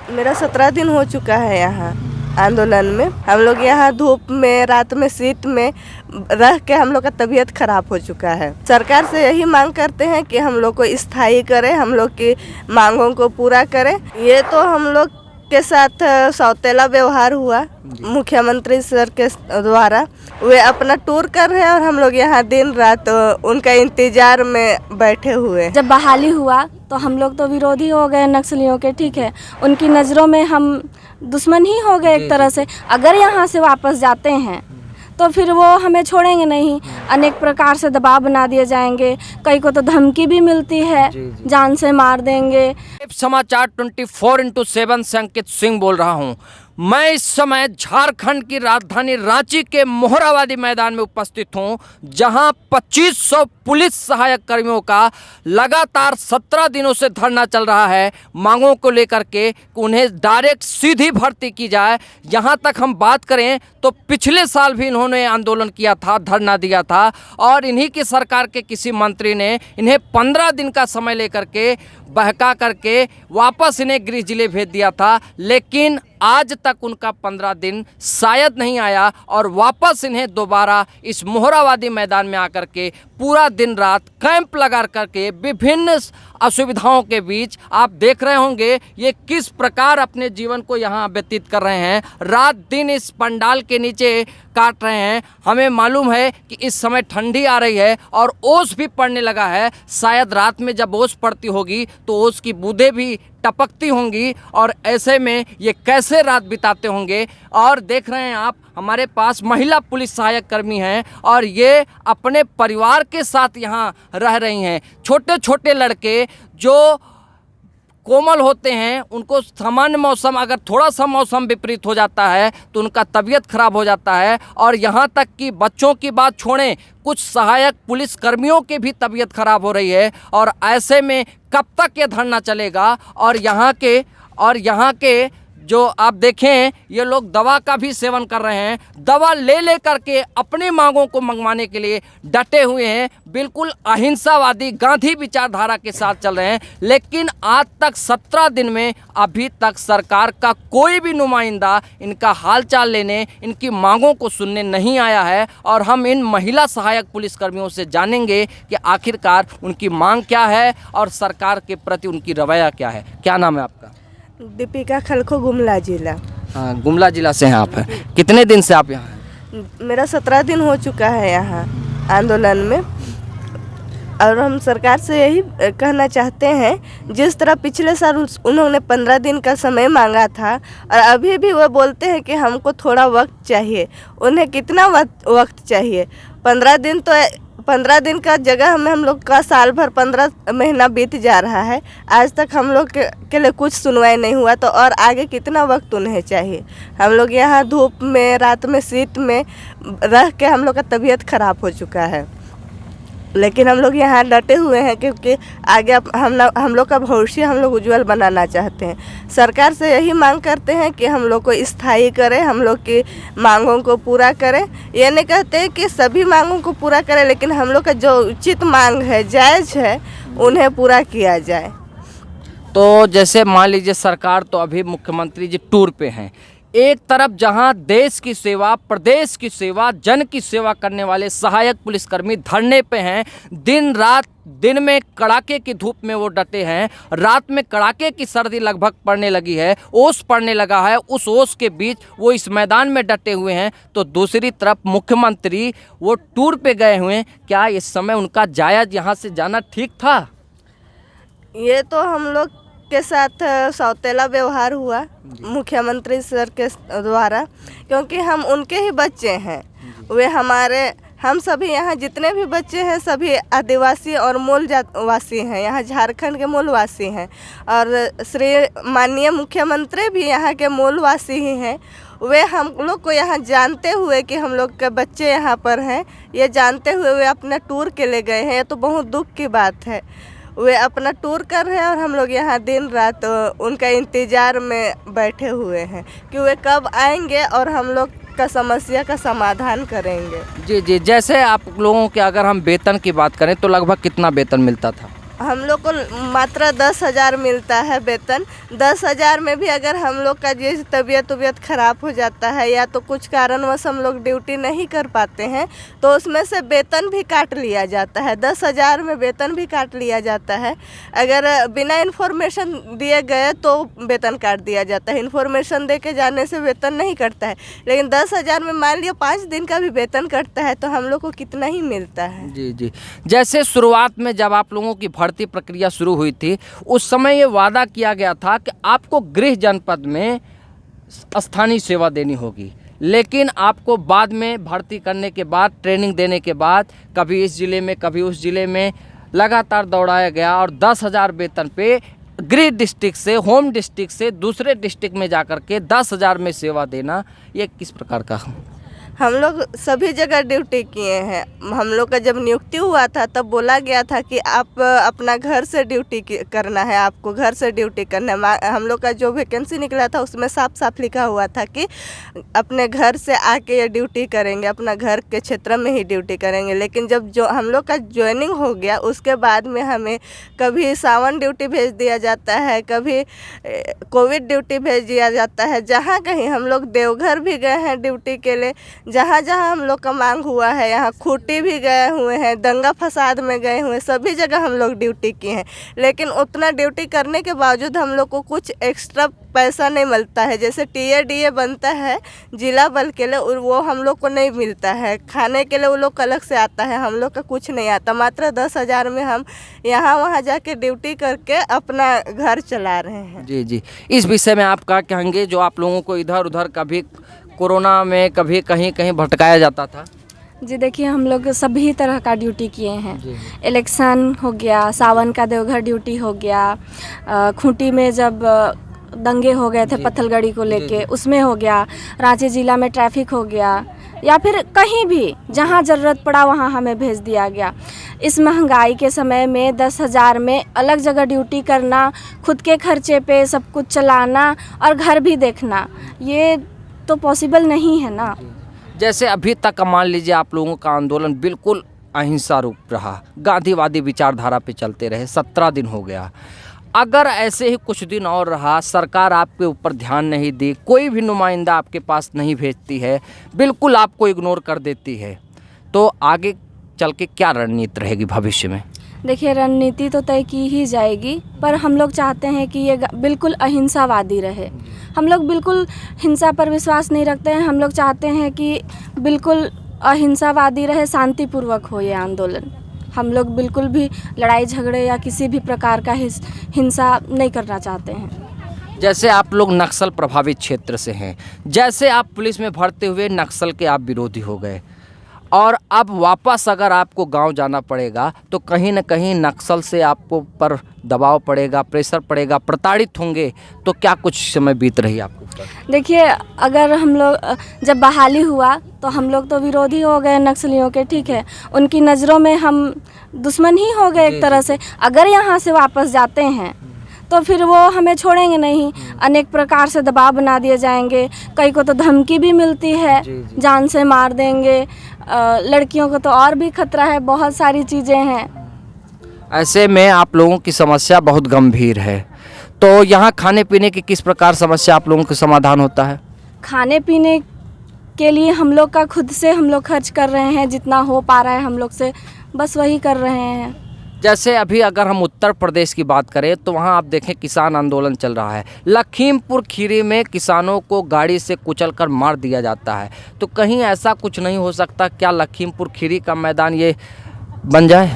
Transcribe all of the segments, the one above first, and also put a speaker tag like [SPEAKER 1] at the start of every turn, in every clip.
[SPEAKER 1] मेरा 17 दिन हो चुका है यहाँ आंदोलन में। हम लोग यहाँ धूप में, रात में, शीत में रह के हम लोग का तबीयत खराब हो चुका है। सरकार से यही मांग करते हैं कि हम लोग को स्थायी करे, हम लोग की मांगों को पूरा करे। ये तो हम लोग के साथ सौतेला व्यवहार हुआ मुख्यमंत्री सर के द्वारा। वे अपना टूर कर रहे हैं और हम लोग यहाँ दिन रात उनका इंतजार में बैठे हुए हैं।
[SPEAKER 2] जब बहाली हुआ तो हम लोग तो विरोधी हो गए नक्सलियों के, ठीक है, उनकी नज़रों में हम दुश्मन ही हो गए एक तरह से। अगर यहाँ से वापस जाते हैं तो फिर वो हमें छोड़ेंगे नहीं, अनेक प्रकार से दबाव बना दिए जाएंगे। कई को तो धमकी भी मिलती है, जान से मार देंगे।
[SPEAKER 3] समाचार 24/7 से अंकित सिंह बोल रहा हूं। मैं इस समय झारखंड की राजधानी रांची के मोहराबादी मैदान में उपस्थित हूं, जहां 2500 पुलिस सहायक कर्मियों का लगातार 17 दिनों से धरना चल रहा है, मांगों को लेकर के उन्हें डायरेक्ट सीधी भर्ती की जाए। यहां तक हम बात करें तो पिछले साल भी इन्होंने आंदोलन किया था, धरना दिया था, और इन्हीं की सरकार के किसी मंत्री ने इन्हें 15 दिन का समय लेकर के बहका करके वापस इन्हें गृह जिले भेज दिया था। लेकिन आज तक उनका 15 दिन शायद नहीं आया और वापस इन्हें दोबारा इस मोहराबादी मैदान में आकर के पूरा दिन रात कैंप लगा करके विभिन्न असुविधाओं के बीच आप देख रहे होंगे ये किस प्रकार अपने जीवन को यहाँ व्यतीत कर रहे हैं। रात दिन इस पंडाल के नीचे काट रहे हैं। हमें मालूम है कि इस समय ठंडी आ रही है और ओस भी पड़ने लगा है। शायद रात में जब ओस पड़ती होगी तो ओस की बूंदें भी टपकती होंगी और ऐसे में ये कैसे रात बिताते होंगे। और देख रहे हैं आप, हमारे पास महिला पुलिस सहायक कर्मी हैं और ये अपने परिवार के साथ यहाँ रह रही हैं। छोटे छोटे लड़के जो कोमल होते हैं, उनको सामान्य मौसम, अगर थोड़ा सा मौसम विपरीत हो जाता है तो उनका तबीयत खराब हो जाता है। और यहाँ तक कि बच्चों की बात छोड़ें, कुछ सहायक पुलिस कर्मियों की भी तबीयत खराब हो रही है। और ऐसे में कब तक ये धरना चलेगा। और यहाँ के जो आप देखें, ये लोग दवा का भी सेवन कर रहे हैं, दवा ले करके अपनी मांगों को मंगवाने के लिए डटे हुए हैं। बिल्कुल अहिंसावादी गांधी विचारधारा के साथ चल रहे हैं। लेकिन आज तक 17 दिन में अभी तक सरकार का कोई भी नुमाइंदा इनका हालचाल लेने, इनकी मांगों को सुनने नहीं आया है। और हम इन महिला सहायक पुलिसकर्मियों से जानेंगे कि आखिरकार उनकी मांग क्या है और सरकार के प्रति उनकी रवैया क्या है। क्या नाम है आपका?
[SPEAKER 1] दीपिका खलखो, गुमला जिला।
[SPEAKER 3] हाँ, गुमला जिला से हैं आप। कितने दिन से आप यहाँ हैं?
[SPEAKER 1] मेरा 17 दिन हो चुका है यहाँ आंदोलन में। और हम सरकार से यही कहना चाहते हैं, जिस तरह पिछले साल उन्होंने 15 दिन का समय मांगा था और अभी भी वो बोलते हैं कि हमको थोड़ा वक्त चाहिए। उन्हें कितना वक्त चाहिए? 15 दिन का जगह में हम लोग का साल भर 15 महीना बीत जा रहा है। आज तक हम लोग के लिए कुछ सुनवाई नहीं हुआ, तो और आगे कितना वक्त उन्हें चाहिए? हम लोग यहाँ धूप में, रात में, शीत में रह के हम लोग का तबीयत खराब हो चुका है। लेकिन हम लोग यहाँ डटे हुए हैं क्योंकि आगे हम लोग का भविष्य हम लोग उज्जवल बनाना चाहते हैं। सरकार से यही मांग करते हैं कि हम लोग को स्थायी करें, हम लोग की मांगों को पूरा करें। ये नहीं कहते कि सभी मांगों को पूरा करें, लेकिन हम लोग का जो उचित मांग है, जायज़ है, उन्हें पूरा किया जाए।
[SPEAKER 3] तो जैसे मान लीजिए सरकार तो अभी मुख्यमंत्री जी टूर पे हैं। एक तरफ जहां देश की सेवा, प्रदेश की सेवा, जन की सेवा करने वाले सहायक पुलिसकर्मी धरने पे हैं, दिन रात, दिन में कड़ाके की धूप में वो डटे हैं, रात में कड़ाके की सर्दी लगभग पड़ने लगी है, ओस पड़ने लगा है, उस ओस के बीच वो इस मैदान में डटे हुए हैं। तो दूसरी तरफ मुख्यमंत्री वो टूर पे गए हुए हैं। क्या इस समय उनका जायज़ यहाँ से जाना ठीक था?
[SPEAKER 1] ये तो हम लोग के साथ सौतेला व्यवहार हुआ मुख्यमंत्री सर के द्वारा, क्योंकि हम उनके ही बच्चे हैं। वे हम सभी यहाँ जितने भी बच्चे हैं सभी आदिवासी और मूल जातवासी हैं, यहाँ झारखंड के मूलवासी हैं। और श्री माननीय मुख्यमंत्री भी यहाँ के मूलवासी ही हैं। वे हम लोग को यहाँ जानते हुए कि हम लोग के बच्चे यहाँ पर हैं, ये जानते हुए वे अपना टूर के लिए गए हैं। ये तो बहुत दुख की बात है। वे अपना टूर कर रहे हैं और हम लोग यहाँ दिन रात उनका इंतज़ार में बैठे हुए हैं कि वे कब आएंगे और हम लोग का समस्या का समाधान करेंगे।
[SPEAKER 3] जी, जैसे आप लोगों के अगर हम वेतन की बात करें तो लगभग कितना वेतन मिलता था?
[SPEAKER 1] हम लोग को मात्र 10,000 मिलता है वेतन। 10,000 में भी अगर हम लोग का जैसे तबीयत ख़राब हो जाता है या तो कुछ कारणवश हम लोग ड्यूटी नहीं कर पाते हैं तो उसमें से वेतन भी काट लिया जाता है। 10,000 में वेतन भी काट लिया जाता है। अगर बिना इन्फॉर्मेशन दिए गए तो वेतन काट दिया जाता है। इन्फॉर्मेशन दे के जाने से वेतन नहीं कटता है, लेकिन 10,000 में मान लिया 5 दिन का भी वेतन कटता है तो हम लोग को कितना ही मिलता है।
[SPEAKER 3] जी जी। जैसे शुरुआत में जब आप लोगों की भर्ती प्रक्रिया शुरू हुई थी उस समय ये वादा किया गया था कि आपको गृह जनपद में स्थानीय सेवा देनी होगी, लेकिन आपको बाद में भर्ती करने के बाद, ट्रेनिंग देने के बाद कभी इस ज़िले में कभी उस ज़िले में लगातार दौड़ाया गया और 10,000 वेतन पे गृह डिस्ट्रिक्ट से, होम डिस्ट्रिक्ट से दूसरे डिस्ट्रिक्ट में जाकर के 10,000 में सेवा देना, ये किस प्रकार का?
[SPEAKER 1] हम लोग सभी जगह ड्यूटी किए हैं। हम लोग का जब नियुक्ति हुआ था तब बोला गया था कि आप अपना घर से ड्यूटी करना है, आपको घर से ड्यूटी करना है। हम लोग का जो वैकेंसी निकला था उसमें साफ साफ लिखा हुआ था कि अपने घर से आके ये ड्यूटी करेंगे, अपना घर के क्षेत्र में ही ड्यूटी करेंगे। लेकिन जब जो हम लोग का ज्वाइनिंग हो गया उसके बाद में हमें कभी सावन ड्यूटी भेज दिया जाता है, कभी कोविड ड्यूटी भेज दिया जाता है। जहाँ कहीं हम लोग देवघर भी गए हैं ड्यूटी के लिए, जहाँ जहाँ हम लोग का मांग हुआ है, यहाँ खूंटी भी गए हुए हैं, दंगा फसाद में गए हुए हैं, सभी जगह हम लोग ड्यूटी किए हैं। लेकिन उतना ड्यूटी करने के बावजूद हम लोग को कुछ एक्स्ट्रा पैसा नहीं मिलता है। जैसे टीए बनता है जिला बल के लिए, वो हम लोग को नहीं मिलता है। खाने के लिए वो लोग अलग से आता है, हम लोग का कुछ नहीं आता। मात्र 10,000 में हम यहाँ वहाँ जाके ड्यूटी करके अपना घर चला रहे हैं।
[SPEAKER 3] जी जी। इस विषय में आप क्या कहेंगे, जो आप लोगों को इधर उधर कभी कोरोना में कभी कहीं कहीं भटकाया जाता था?
[SPEAKER 2] जी देखिए, हम लोग सभी तरह का ड्यूटी किए हैं। इलेक्शन हो गया, सावन का देवघर ड्यूटी हो गया, खूंटी में जब दंगे हो गए थे पत्थलगड़ी को लेके, उसमें हो गया, रांची ज़िला में ट्रैफिक हो गया, या फिर कहीं भी जहां ज़रूरत पड़ा वहां हमें भेज दिया गया। इस महंगाई के समय में 10,000 में अलग जगह ड्यूटी करना, खुद के खर्चे पे सब कुछ चलाना और घर भी देखना, ये तो पॉसिबल नहीं है ना।
[SPEAKER 3] जैसे अभी तक मान लीजिए आप लोगों का आंदोलन बिल्कुल अहिंसा रूप रहा, गांधीवादी विचारधारा पे चलते रहे, 17 दिन हो गया। अगर ऐसे ही कुछ दिन और रहा, सरकार आपके ऊपर ध्यान नहीं दी, कोई भी नुमाइंदा आपके पास नहीं भेजती है, बिल्कुल आपको इग्नोर कर देती है, तो आगे चल के क्या रणनीति रहेगी भविष्य में?
[SPEAKER 2] देखिए, रणनीति तो तय की ही जाएगी, पर हम लोग चाहते हैं कि ये बिल्कुल अहिंसावादी रहे। हम लोग बिल्कुल हिंसा पर विश्वास नहीं रखते हैं। हम लोग चाहते हैं कि बिल्कुल अहिंसावादी रहे, शांतिपूर्वक हो ये आंदोलन। हम लोग बिल्कुल भी लड़ाई झगड़े या किसी भी प्रकार का हिंसा नहीं करना चाहते हैं।
[SPEAKER 3] जैसे आप लोग नक्सल प्रभावित क्षेत्र से हैं, जैसे आप पुलिस में भर्ती हुए, नक्सल के आप विरोधी हो गए और अब वापस अगर आपको गांव जाना पड़ेगा तो कहीं ना कहीं नक्सल से आपको पर दबाव पड़ेगा, प्रेशर पड़ेगा, प्रताड़ित होंगे, तो क्या कुछ समय बीत रही आपको?
[SPEAKER 2] देखिए, अगर हम लोग जब बहाली हुआ तो हम लोग तो विरोधी हो गए नक्सलियों के, ठीक है, उनकी नज़रों में हम दुश्मन ही हो गए एक तरह से। अगर यहाँ से वापस जाते हैं तो फिर वो हमें छोड़ेंगे नहीं, अनेक प्रकार से दबाव बना दिए जाएंगे। कई को तो धमकी भी मिलती है, जान से मार देंगे, लड़कियों को तो और भी खतरा है, बहुत सारी चीज़ें हैं।
[SPEAKER 3] ऐसे में आप लोगों की समस्या बहुत गंभीर है, तो यहाँ खाने पीने की किस प्रकार समस्या आप लोगों का समाधान होता है?
[SPEAKER 2] खाने पीने के लिए हम लोग का खुद से हम लोग खर्च कर रहे हैं, जितना हो पा रहा है हम लोग से बस वही कर रहे हैं।
[SPEAKER 3] जैसे अभी अगर हम उत्तर प्रदेश की बात करें तो वहाँ आप देखें किसान आंदोलन चल रहा है। लखीमपुर खीरी में किसानों को गाड़ी से कुचलकर मार दिया जाता है, तो कहीं ऐसा कुछ नहीं हो सकता क्या लखीमपुर खीरी का मैदान ये बन जाए?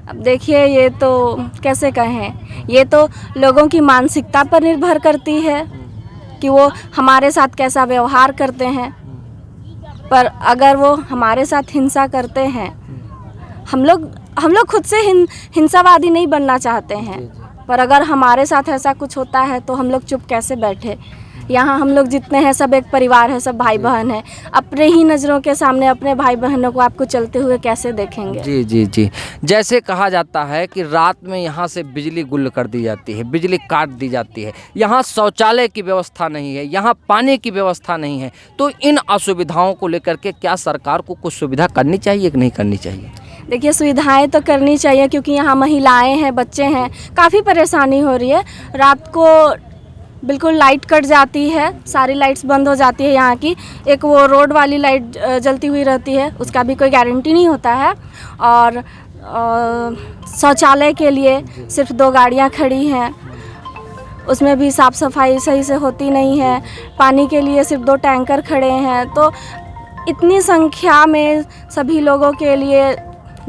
[SPEAKER 2] अब देखिए, ये तो कैसे कहें, ये तो लोगों की मानसिकता पर निर्भर करती है कि वो हमारे साथ कैसा व्यवहार करते हैं। पर अगर वो हमारे साथ हिंसा करते हैं, हम लोग खुद से हिंसावादी नहीं बनना चाहते हैं, पर अगर हमारे साथ ऐसा कुछ होता है तो हम लोग चुप कैसे बैठे। यहाँ हम लोग जितने हैं सब एक परिवार है, सब भाई बहन है। अपने ही नज़रों के सामने अपने भाई बहनों को आपको चलते हुए कैसे देखेंगे?
[SPEAKER 3] जी जी जी। जैसे कहा जाता है कि रात में यहाँ से बिजली गुल कर दी जाती है, बिजली काट दी जाती है, यहाँ शौचालय की व्यवस्था नहीं है, यहाँ पानी की व्यवस्था नहीं है, तो इन असुविधाओं को लेकर के क्या सरकार को कुछ सुविधा करनी चाहिए कि नहीं करनी चाहिए?
[SPEAKER 2] देखिए सुविधाएं तो करनी चाहिए क्योंकि यहाँ महिलाएं हैं, बच्चे हैं, काफ़ी परेशानी हो रही है। रात को बिल्कुल लाइट कट जाती है, सारी लाइट्स बंद हो जाती है यहाँ की। एक वो रोड वाली लाइट जलती हुई रहती है, उसका भी कोई गारंटी नहीं होता है। और शौचालय के लिए सिर्फ 2 गाड़ियाँ खड़ी हैं, उसमें भी साफ़ सफाई सही से होती नहीं है। पानी के लिए सिर्फ 2 टैंकर खड़े हैं, तो इतनी संख्या में सभी लोगों के लिए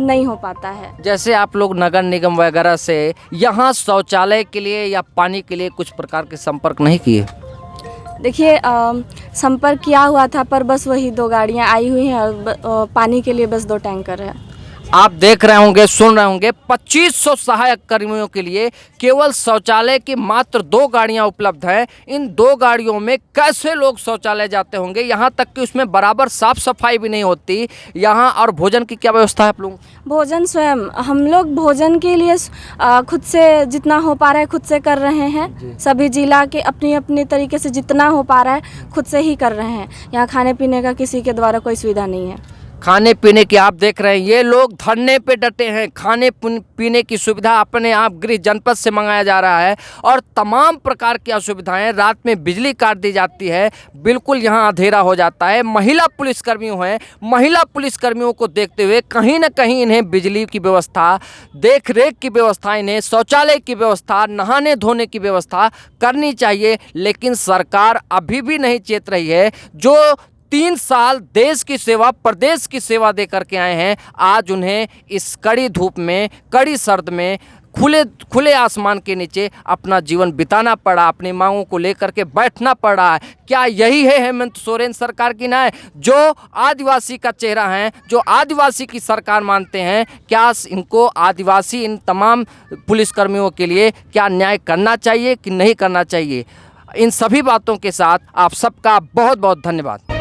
[SPEAKER 2] नहीं हो पाता है।
[SPEAKER 3] जैसे आप लोग नगर निगम वगैरह से यहाँ शौचालय के लिए या पानी के लिए कुछ प्रकार के संपर्क नहीं किए?
[SPEAKER 2] देखिए संपर्क किया हुआ था, पर बस वही 2 गाड़ियाँ आई हुई हैं और पानी के लिए बस 2 टैंकर है।
[SPEAKER 3] आप देख रहे होंगे, सुन रहे होंगे, 2500 सहायक कर्मियों के लिए केवल शौचालय की मात्र 2 गाड़ियां उपलब्ध हैं। इन 2 गाड़ियों में कैसे लोग शौचालय जाते होंगे, यहाँ तक कि उसमें बराबर साफ सफाई भी नहीं होती। यहाँ और भोजन की क्या व्यवस्था है आप लोग?
[SPEAKER 2] भोजन स्वयं हम लोग भोजन के लिए खुद से जितना हो पा रहा है खुद से कर रहे हैं। सभी जिला के अपनी अपनी तरीके से जितना हो पा रहा है खुद से ही कर रहे हैं। यहाँ खाने पीने का किसी के द्वारा कोई सुविधा नहीं है।
[SPEAKER 3] खाने पीने की आप देख रहे हैं, ये लोग धरने पे डटे हैं। खाने पीने की सुविधा अपने आप गृह जनपद से मंगाया जा रहा है और तमाम प्रकार की असुविधाएं। रात में बिजली काट दी जाती है, बिल्कुल यहाँ अंधेरा हो जाता है। महिला पुलिसकर्मियों हैं, महिला पुलिसकर्मियों को देखते हुए कहीं ना कहीं इन्हें बिजली की व्यवस्था, देख रेख की व्यवस्था, इन्हें शौचालय की व्यवस्था, नहाने धोने की व्यवस्था करनी चाहिए। लेकिन सरकार अभी भी नहीं चेत रही है। जो 3 साल देश की सेवा, प्रदेश की सेवा दे करके आए हैं, आज उन्हें इस कड़ी धूप में, कड़ी सर्द में, खुले आसमान के नीचे अपना जीवन बिताना पड़ा, अपनी मांगों को लेकर के बैठना पड़ा है। क्या यही है हेमंत सोरेन सरकार की न्याय, जो आदिवासी का चेहरा है, जो आदिवासी की सरकार मानते हैं? क्या इनको आदिवासी इन तमाम पुलिसकर्मियों के लिए क्या न्याय करना चाहिए कि नहीं करना चाहिए? इन सभी बातों के साथ आप सबका बहुत बहुत धन्यवाद।